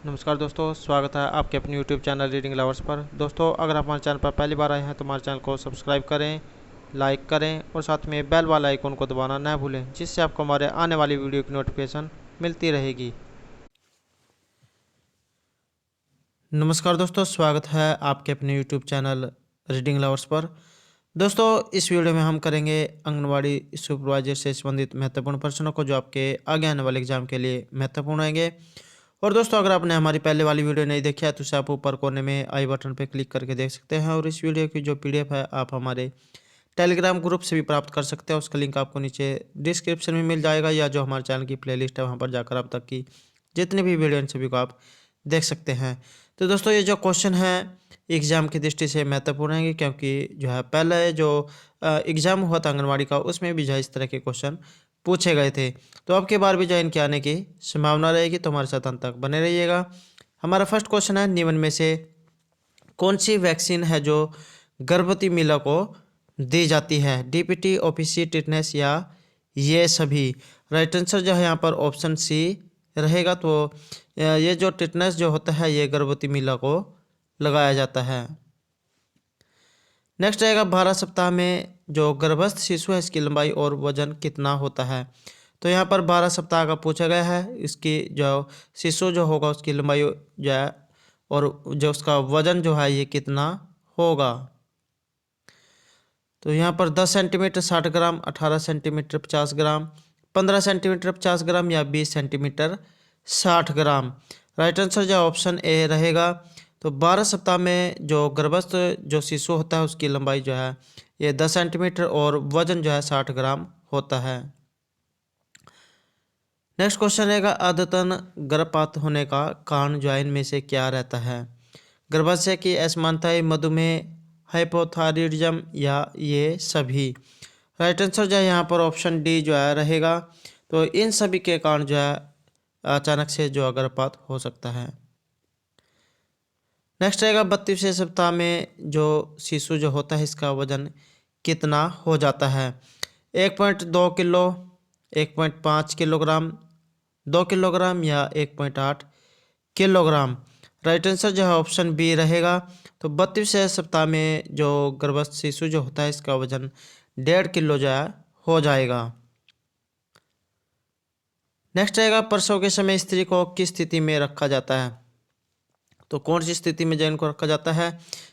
नमस्कार दोस्तों, स्वागत है आपके अपने YouTube चैनल रीडिंग लवर्स पर। दोस्तों, अगर आप हमारे चैनल पर पहली बार आए हैं तो हमारे चैनल को सब्सक्राइब करें, लाइक करें और साथ में बेल वाला आइकन को दबाना ना भूलें, जिससे आपको हमारे आने वाली वीडियो की नोटिफिकेशन मिलती रहेगी। नमस्कार दोस्तों, स्वागत है आपके अपने YouTube चैनल रीडिंग लवर्स पर। दोस्तों, इस वीडियो में हम करेंगे आंगनवाड़ी सुपरवाइजर से संबंधित महत्वपूर्ण प्रश्नों को, जो आपके आगे आने वाले एग्जाम के लिए महत्वपूर्ण रहेंगे। और दोस्तों, अगर आपने हमारी पहले वाली वीडियो नहीं देखी है तो उसे आप ऊपर कोने में आई बटन पर क्लिक करके देख सकते हैं। और इस वीडियो की जो PDF है आप हमारे टेलीग्राम ग्रुप से भी प्राप्त कर सकते हैं। उसका लिंक आपको नीचे डिस्क्रिप्शन में मिल जाएगा, या जो हमारे चैनल की प्लेलिस्ट है वहाँ पर जाकर अब तक की जितनी भी वीडियो इन सभी को आप देख सकते हैं। तो दोस्तों, ये जो क्वेश्चन है एग्ज़ाम की दृष्टि से महत्वपूर्ण है, क्योंकि जो है पहले जो एग्ज़ाम हुआ था आंगनवाड़ी का, उसमें भी जो है इस तरह के क्वेश्चन पूछे गए थे। तो अब की बार भी जो है इनके आने की संभावना रहेगी, तो हमारे साथ अंत तक बने रहिएगा। हमारा फर्स्ट क्वेश्चन है, निम्न में से कौन सी वैक्सीन है जो गर्भवती महिला को दी जाती है? DPT, OPC, टिटनेस या ये सभी? राइट आंसर जो है यहाँ पर ऑप्शन सी रहेगा। तो ये जो टिटनेस जो होता है ये गर्भवती महिला को लगाया जाता है। नेक्स्ट रहेगा, 12 सप्ताह में जो गर्भस्थ शिशु है इसकी लंबाई और वजन कितना होता है? तो यहाँ पर 12 सप्ताह का पूछा गया है। इसकी जो शिशु जो होगा उसकी लंबाई जो है और जो उसका वजन जो है ये कितना होगा? तो यहाँ पर 10 सेंटीमीटर 60 ग्राम, 18 सेंटीमीटर 50 ग्राम, 15 सेंटीमीटर 50 ग्राम या 20 सेंटीमीटर 60 ग्राम? राइट आंसर जो ऑप्शन ए रहेगा। तो 12 सप्ताह में जो गर्भस्थ जो शिशु होता है उसकी लंबाई जो है ये 10 सेंटीमीटर और वजन जो है 60 ग्राम होता है। नेक्स्ट क्वेश्चन रहेगा, अद्यतन गर्भपात होने का कारण जो है इनमें से क्या रहता है? गर्भाशय की असमानता, मधुमेह, हाइपोथायरायडिज्म या ये सभी? राइट आंसर जो है यहाँ पर ऑप्शन डी जो है रहेगा। तो इन सभी के कारण जो है अचानक से जो गर्भपात हो सकता है। नेक्स्ट रहेगा, 32वें सप्ताह में जो शिशु जो होता है इसका वजन कितना हो जाता है? 1.2 किलो, 1.5 किलोग्राम, 2 किलोग्राम या 1.8 किलोग्राम? राइट आंसर जो है ऑप्शन बी रहेगा। तो 32वें सप्ताह में जो गर्भस्थ शिशु जो होता है इसका वजन 1.5 किलो जो है हो जाएगा। नेक्स्ट रहेगा, प्रसव के समय स्त्री को किस स्थिति में रखा जाता है? तो कौन सी स्थिति में जैन को रखा जाता है?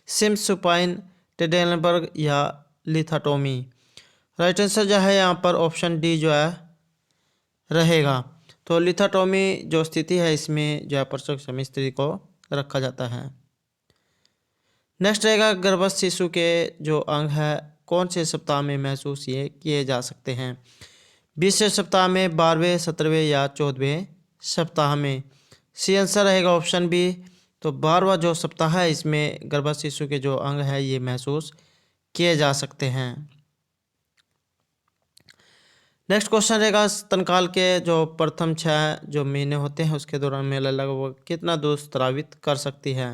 सिम्स सुपाइन, टेडेनबर्ग या लिथाटोमी? राइट आंसर जो है यहाँ पर ऑप्शन डी जो है रहेगा। तो लिथाटोमी जो स्थिति है इसमें जो है प्रसव के समय स्त्री को रखा जाता है। नेक्स्ट रहेगा, गर्भस्थ शिशु के जो अंग है कौन से सप्ताह में महसूस ये किए जा सकते हैं? 20वें सप्ताह में, 12वें, 17वें या 14वें सप्ताह में? सी आंसर रहेगा ऑप्शन बी। तो 12वां जो सप्ताह है इसमें गर्भस्थ शिशु के जो अंग है ये महसूस किए जा सकते हैं। नेक्स्ट क्वेश्चन रहेगा, स्तनकाल के जो प्रथम 6 जो महीने होते हैं उसके दौरान महिला लगभग कितना दूध स्रावित कर सकती है?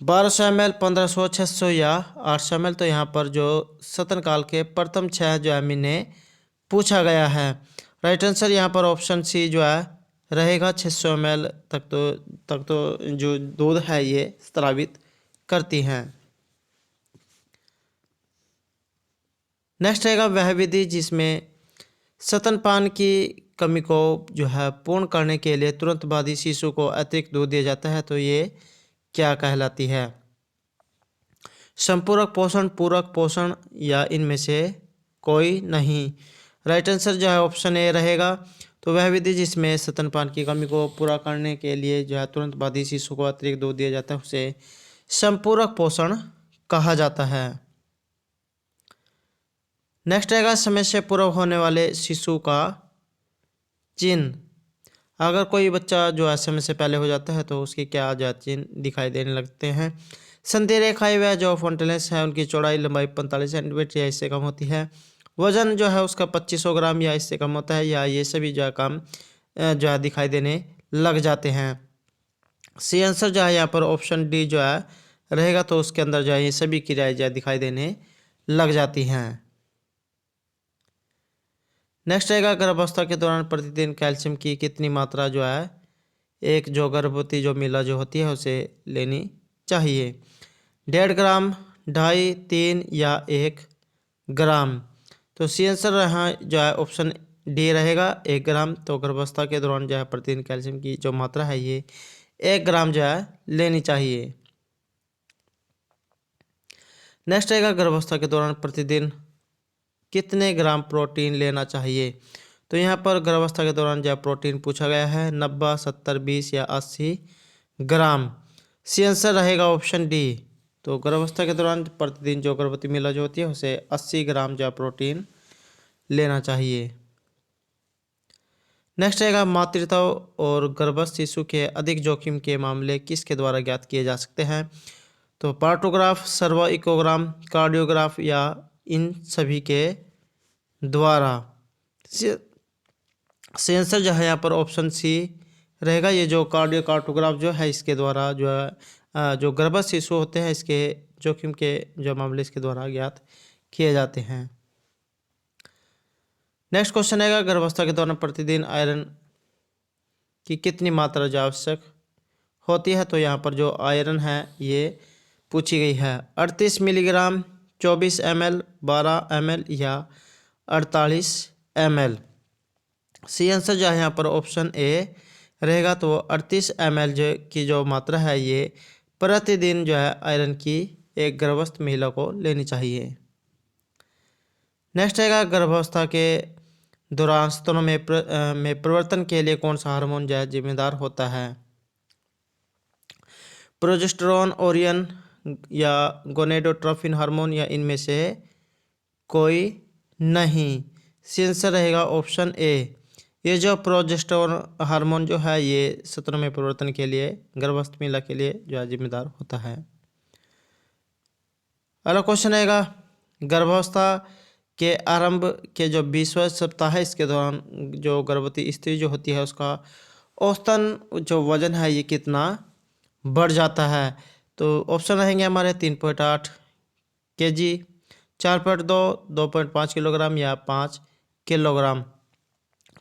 1200 ml, 1500, 600 या 800 ml? तो यहाँ पर जो स्तनकाल के प्रथम 6 जो है महीने पूछा गया है। राइट आंसर यहाँ पर ऑप्शन सी जो है रहेगा। 600 ml तक तो जो दूध है ये स्रावित करती हैं। नेक्स्ट रहेगा, वह विधि जिसमें स्तनपान की कमी को जो है पूर्ण करने के लिए तुरंत बाद ही शिशु को अतिरिक्त दूध दिया जाता है, तो ये क्या कहलाती है? संपूरक पोषण, पूरक पोषण या इनमें से कोई नहीं? राइट आंसर जो है ऑप्शन ए रहेगा। तो वह विधि जिसमें स्तनपान की कमी को पूरा करने के लिए जो है तुरंत बाद ही शिशु को अतिरिक्त दूध दिया जाता है उसे संपूरक पोषण कहा जाता है। नेक्स्ट रहेगा, समय से पूर्व होने वाले शिशु का चिन्ह। अगर कोई बच्चा जो है समय से पहले हो जाता है तो उसके क्या जो चिन्ह दिखाई देने लगते हैं? संधि रेखाएं व जो फॉन्टेलेस है उनकी चौड़ाई लंबाई 45 सेंटीमीटर या इससे कम होती है। वजन जो है उसका 2500 ग्राम या इससे कम होता है, या ये सभी जो है काम जो है दिखाई देने लग जाते हैं। सी आंसर जो है यहाँ पर ऑप्शन डी जो है रहेगा। तो उसके अंदर जो है ये सभी क्रियाएं जो है दिखाई देने लग जाती हैं। नेक्स्ट रहेगा, गर्भावस्था के दौरान प्रतिदिन कैल्शियम की कितनी मात्रा जो है एक जो गर्भवती जो महिला जो होती है उसे लेनी चाहिए। 1.5 ग्राम, 2.5, 3 या 1 ग्राम। तो सी आंसर यहाँ जो है ऑप्शन डी रहेगा, 1 ग्राम। तो गर्भावस्था के दौरान जो है प्रतिदिन कैल्शियम की जो मात्रा है ये 1 ग्राम जो है लेनी चाहिए। नेक्स्ट रहेगा गर्भावस्था के दौरान प्रतिदिन कितने ग्राम प्रोटीन लेना चाहिए। तो यहाँ पर गर्भावस्था के दौरान जो प्रोटीन पूछा गया है 90, 70, 20 या 80 ग्राम। सी आंसर रहेगा ऑप्शन डी। तो गर्भावस्था के दौरान प्रतिदिन जो गर्भवती महिला जो होती है उसे 80 ग्राम जो प्रोटीन लेना चाहिए। नेक्स्ट रहेगा मातृत्व और गर्भस्थ शिशु के अधिक जोखिम के मामले किसके द्वारा ज्ञात किए जा सकते हैं। तो पार्टोग्राफ, सर्वो इकोग्राम, कार्डियोग्राफ या इन सभी के द्वारा। सेंसर जो है यहाँ पर ऑप्शन सी रहेगा। ये जो कार्डियोग्राफ जो है इसके द्वारा जो है जो गर्भस्थ शिशु होते हैं इसके जोखिम के जो मामले इसके द्वारा ज्ञात किए जाते हैं। नेक्स्ट क्वेश्चन आएगा गर्भावस्था के दौरान प्रतिदिन आयरन की कितनी मात्रा जो आवश्यक होती है। तो यहाँ पर जो आयरन है ये पूछी गई है 38 मिलीग्राम, 24 ml, 12 ml या 48 ml। सी आंसर जो है यहाँ पर ऑप्शन ए रहेगा। तो 38 ml जो की जो मात्रा है ये प्रतिदिन जो है आयरन की एक गर्भस्थ महिला को लेनी चाहिए। नेक्स्ट रहेगा गर्भावस्था के दौरान स्तनों में परिवर्तन के लिए कौन सा हार्मोन जो है जिम्मेदार होता है। प्रोजेस्टेरोन, ओरियन या गोनेडोट्रोफिन हार्मोन या इनमें से कोई नहीं। सी आंसर रहेगा ऑप्शन ए। ये जो प्रोजेस्टेरोन हार्मोन जो है ये स्तनों में परिवर्तन के लिए गर्भस्थ महिला के लिए जो है जिम्मेदार होता है। अगला क्वेश्चन आएगा गर्भावस्था के आरंभ के जो 20वां सप्ताह है इसके दौरान जो गर्भवती स्त्री जो होती है उसका औसतन जो वजन है ये कितना बढ़ जाता है। तो ऑप्शन रहेंगे हमारे 3.8 kg, 4.2, 2.5 किलोग्राम या 5 किलोग्राम।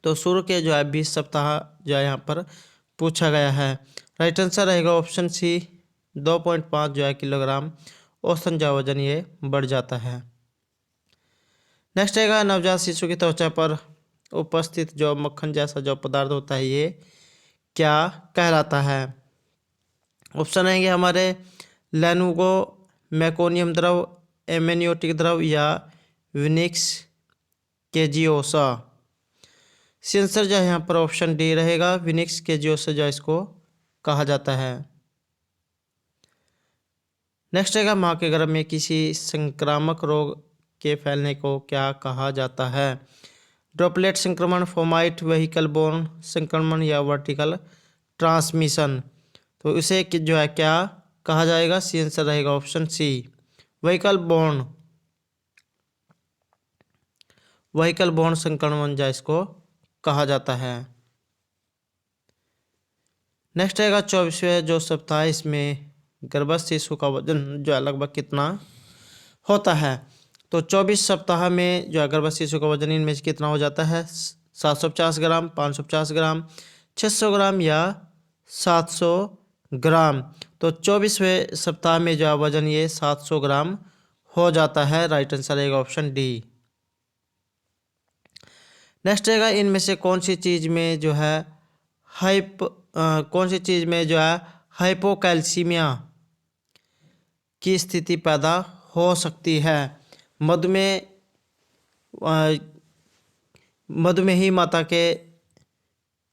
तो शुरू के जो है 20 सप्ताह जो है यहाँ पर पूछा गया है। राइट आंसर रहेगा ऑप्शन सी, 2.5 जो है किलोग्राम औसतन जो वजन ये बढ़ जाता है। नेक्स्ट रहेगा नवजात शिशु की त्वचा पर उपस्थित जो मक्खन जैसा जो पदार्थ होता है ये क्या कहलाता है। ऑप्शन रहेंगे हमारे लैनुगो, मेकोनियम द्रव, एमेनियोटिक द्रव या विनिक्स केजियोसा। सेंसर जो है यहाँ पर ऑप्शन डी रहेगा, विनिक्स केजियोसा जो इसको कहा जाता है। नेक्स्ट रहेगा माँ के गर्भ में किसी संक्रामक रोग के फैलने को क्या कहा जाता है। ड्रॉपलेट संक्रमण, फोमाइट, वेहिकल बोर्न संक्रमण या वर्टिकल ट्रांसमिशन। तो इसे जो है क्या कहा जाएगा। सी आंसर रहेगा ऑप्शन सी, वेहिकल बोर्न संक्रमण जो इसको कहा जाता है। नेक्स्ट रहेगा 24वें जो सप्ताह इसमें गर्भस्थ शिशु का वजन जो है लगभग कितना होता है। तो 24 सप्ताह में जो है गर्भस्थ शिशु का वजन इनमें से कितना हो जाता है। 750 ग्राम, 550 ग्राम, 600 ग्राम या 700 ग्राम। तो 24वें सप्ताह में जो है वजन ये 700 ग्राम हो जाता है। राइट आंसर रहेगा ऑप्शन डी। नेक्स्ट रहेगा इनमें से कौन सी चीज़ में जो है हाइपोकैल्सीमिया की स्थिति पैदा हो सकती है। मधुमेही माता के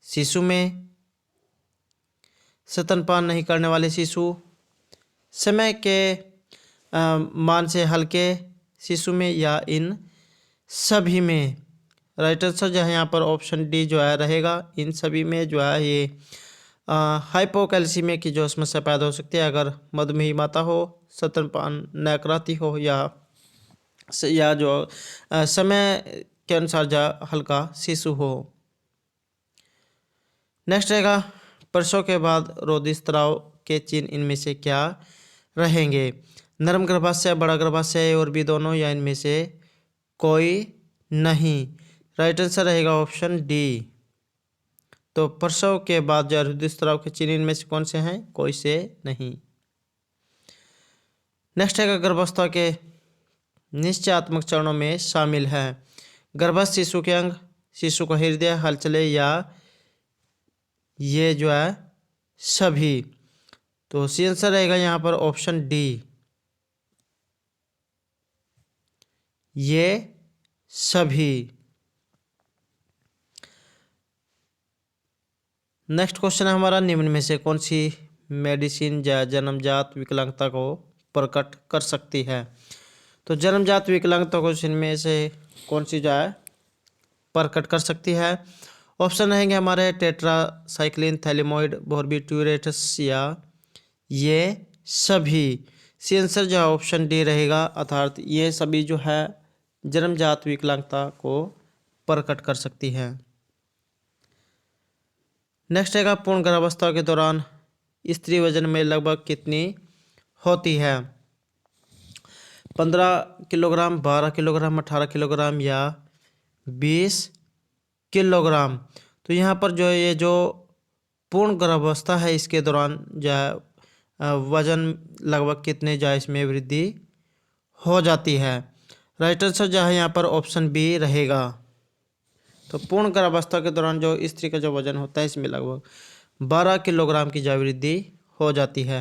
शिशु में, स्तनपान नहीं करने वाले शिशु, समय के मान से हल्के शिशु में या इन सभी में। राइट आंसर जो है यहाँ पर ऑप्शन डी जो है रहेगा। इन सभी में जो है ये हाइपोकैल्सीमिया की जो समस्या पैदा हो सकती है अगर मधुमेही माता हो, स्तनपान न कराती हो या जो समय के अनुसार जो हल्का शिशु हो। नेक्स्ट रहेगा प्रसव के बाद रोधिस्राव के चिन्ह इनमें से क्या रहेंगे। नरम गर्भाशय, बड़ा गर्भाशय और भी दोनों या इनमें से कोई नहीं। राइट आंसर रहेगा ऑप्शन डी, तो प्रसव के बाद जो हृदय स्राव के चिन्ह इनमें से कौन से हैं? कोई से नहीं। नेक्स्ट है गर्भावस्था के निश्चयात्मक चरणों में शामिल है। गर्भस्थ शिशु के अंग, शिशु का हृदय, हलचलें या ये जो है सभी। तो सी आंसर रहेगा यहाँ पर ऑप्शन डी, ये सभी। नेक्स्ट क्वेश्चन है हमारा, निम्न में से कौन सी मेडिसिन जन्मजात विकलांगता को प्रकट कर सकती है? तो जन्मजात विकलांगता को इनमें से कौन सी जो है प्रकट कर सकती है? ऑप्शन रहेंगे हमारे टेट्रासाइक्लिन, थैलेमोइड, बार्बिट्यूरेटस या ये सभी। सी आंसर जो है ऑप्शन डी रहेगा, अर्थात ये सभी जो है जन्मजात विकलांगता को प्रकट कर सकती है। नेक्स्ट है पूर्ण गर्भावस्था के दौरान स्त्री वजन में लगभग कितनी होती है? 15 किलोग्राम, 12 किलोग्राम, 18 किलोग्राम या 20 किलोग्राम। तो यहाँ पर जो ये जो पूर्ण गर्भावस्था है इसके दौरान जो है वजन लगभग कितने जो है इसमें वृद्धि हो जाती है? राइट आंसर जो है यहाँ पर ऑप्शन बी रहेगा। तो पूर्ण गर्भावस्था के दौरान जो स्त्री का जो वजन होता है इसमें लगभग 12 किलोग्राम की जो वृद्धि हो जाती है।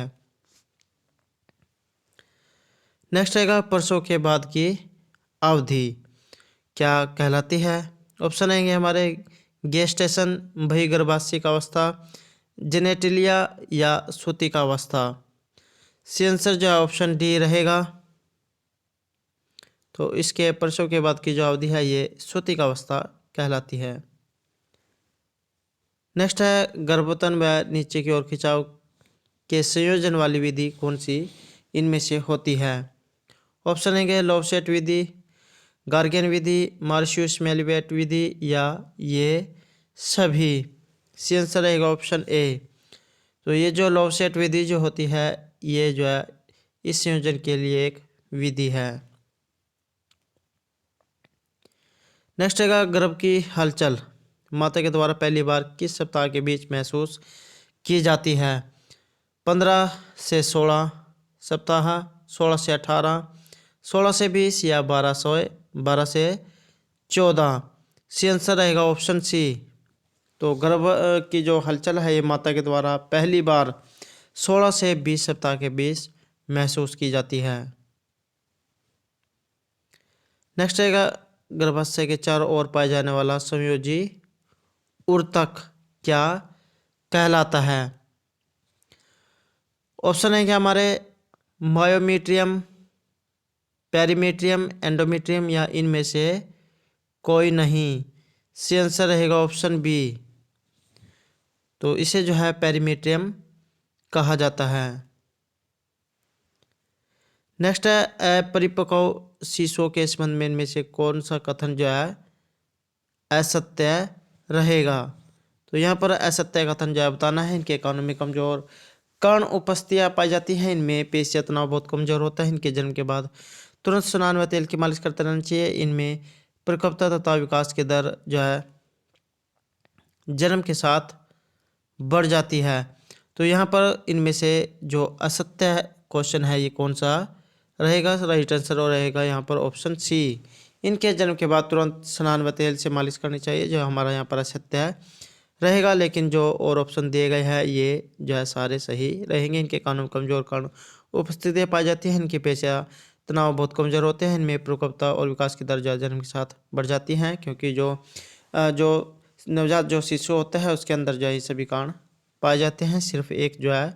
नेक्स्ट रहेगा प्रसव के बाद की अवधि क्या कहलाती है? ऑप्शन आएंगे हमारे गेस्टेशन, बहिर्गर्भाशयिक अवस्था, जेनेटिलिया या सूतिका अवस्था। सी आंसर जो है ऑप्शन डी रहेगा। तो इसके प्रसव के बाद की जो अवधि है ये सूतिका अवस्था कहलाती है। नेक्स्ट है गर्भोत्तन व नीचे की ओर खिंचाव के संयोजन वाली विधि कौन सी इनमें से होती है? ऑप्शन है लॉवसेट विधि, गार्गियन विधि, मार्शियस मेलिवेट विधि या ये सभी। सी आंसर रहेगा ऑप्शन ए। तो ये जो लॉवसेट विधि जो होती है ये जो है इस संयोजन के लिए एक विधि है। नेक्स्ट है गर्भ की हलचल माता के द्वारा पहली बार किस सप्ताह के बीच महसूस की जाती है? 15 से 16 सप्ताह, 16 से 18, 16 से 20 या 12 से 14। सी आंसर रहेगा ऑप्शन सी। तो गर्भ की जो हलचल है ये माता के द्वारा पहली बार 16 से 20 सप्ताह के बीच महसूस की जाती है। नेक्स्ट रहेगा गर्भाशय के चारों ओर पाए जाने वाला संयोजी ऊतक क्या कहलाता है? ऑप्शन है कि हमारे मायोमीट्रियम, पेरीमीट्रियम, एंडोमीट्रियम या इनमें से कोई नहीं। सी आंसर रहेगा ऑप्शन बी। तो इसे जो है पेरीमीट्रियम कहा जाता है। नेक्स्ट है अपरिपक्व शिशुओं के संबंध में इनमें से कौन सा कथन जो है असत्य रहेगा? तो यहाँ पर असत्य कथन जो है बताना है। इनके कानों में कमजोर कर्ण उपस्थितियाँ पाई जाती हैं, इनमें पेशियाँ तनाव बहुत कमजोर होता है, इनके जन्म के बाद तुरंत स्नान व तेल की मालिश करते रहना चाहिए, इनमें परिपक्वता तथा विकास की दर जो है जन्म के साथ बढ़ जाती है। तो यहाँ पर इनमें से जो असत्य क्वेश्चन है ये कौन सा रहेगा? राइट आंसर और रहेगा यहाँ पर ऑप्शन सी। इनके जन्म के बाद तुरंत स्नान व तेल से मालिश करनी चाहिए, जो हमारा यहाँ पर असत्य है रहेगा। लेकिन जो और ऑप्शन दिए गए हैं ये जो है सारे सही रहेंगे। इनके कानों कमजोर कर्ण उपस्थितियाँ पाई जाती हैं, इनकी पेशियाँ तनाव बहुत कमजोर होते हैं, इनमें परिपक्वता और विकास की दर जन्म के साथ बढ़ जाती हैं, क्योंकि जो नवजात जो शिशु होता है उसके अंदर जो है सभी कारण पाए जाते हैं, सिर्फ एक जो है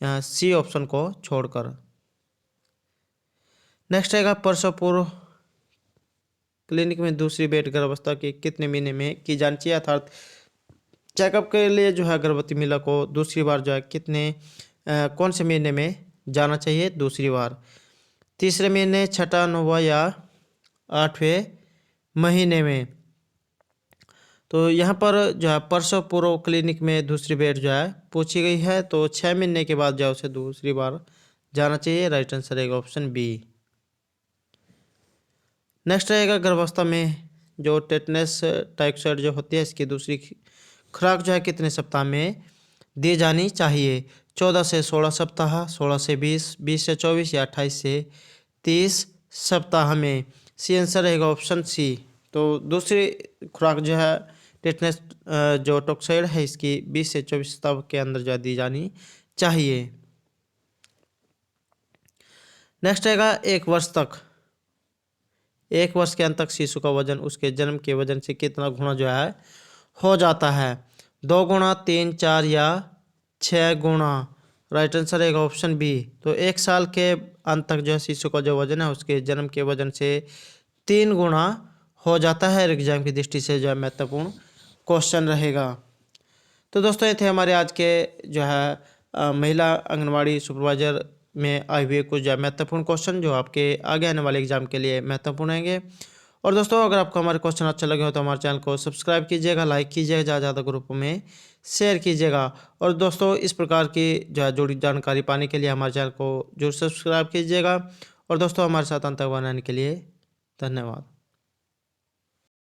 यहाँ सी ऑप्शन को छोड़कर। नेक्स्ट आएगा प्रसव पूर्व क्लिनिक में दूसरी बेड गर्भावस्था के कितने महीने में की जानी चाहिए? अर्थात चेकअप के लिए जो है गर्भवती महिला को दूसरी बार जो है कौन से महीने में जाना चाहिए दूसरी बार? तीसरे महीने, छठा, 9वां या 8वें महीने में? तो यहाँ पर जो है प्रसव पूर्व क्लिनिक में दूसरी बेड जो है पूछी गई है, तो 6 महीने के बाद जो उसे दूसरी बार जाना चाहिए। राइट आंसर रहेगा ऑप्शन बी। नेक्स्ट रहेगा गर्भावस्था में जो टेटनस टॉक्साइड जो होती है इसकी दूसरी खुराक जो है कितने सप्ताह में दी जानी चाहिए? 14 से 16 सप्ताह, 16 से 20, 20 से 24 या 28 से 30 सप्ताह में। सी आंसर रहेगा ऑप्शन सी। तो दूसरी खुराक जो है टेटनस जो टॉक्साइड है इसकी 20 से 24 सप्ताह के अंदर जो है दी जानी चाहिए। नेक्स्ट रहेगा 1 वर्ष तक। 1 वर्ष के अंत तक शिशु का वजन उसके जन्म के वजन से कितना गुना जो है हो जाता है? 2 गुना, 3, 4 या 6 गुना। राइट आंसर रहेगा ऑप्शन बी। तो 1 साल के अंत तक जो है शिशु का जो वजन है उसके जन्म के वजन से 3 गुना हो जाता है। एग्जाम की दृष्टि से जो है महत्वपूर्ण क्वेश्चन रहेगा। तो दोस्तों ये थे हमारे आज के जो है महिला आंगनवाड़ी सुपरवाइजर में आए हुए कुछ जो है महत्वपूर्ण क्वेश्चन जो आपके आगे आने वाले एग्जाम के लिए महत्वपूर्ण रहेंगे। और दोस्तों अगर आपको हमारे क्वेश्चन अच्छा लगे हो तो हमारे चैनल को सब्सक्राइब कीजिएगा, लाइक कीजिएगा, ज़्यादा ज़्यादा ग्रुपों में शेयर कीजिएगा। और दोस्तों इस प्रकार की जो है जुड़ी जानकारी पाने के लिए हमारे चैनल को जरूर सब्सक्राइब कीजिएगा। और दोस्तों हमारे साथ अंत तक बनाने के लिए धन्यवाद।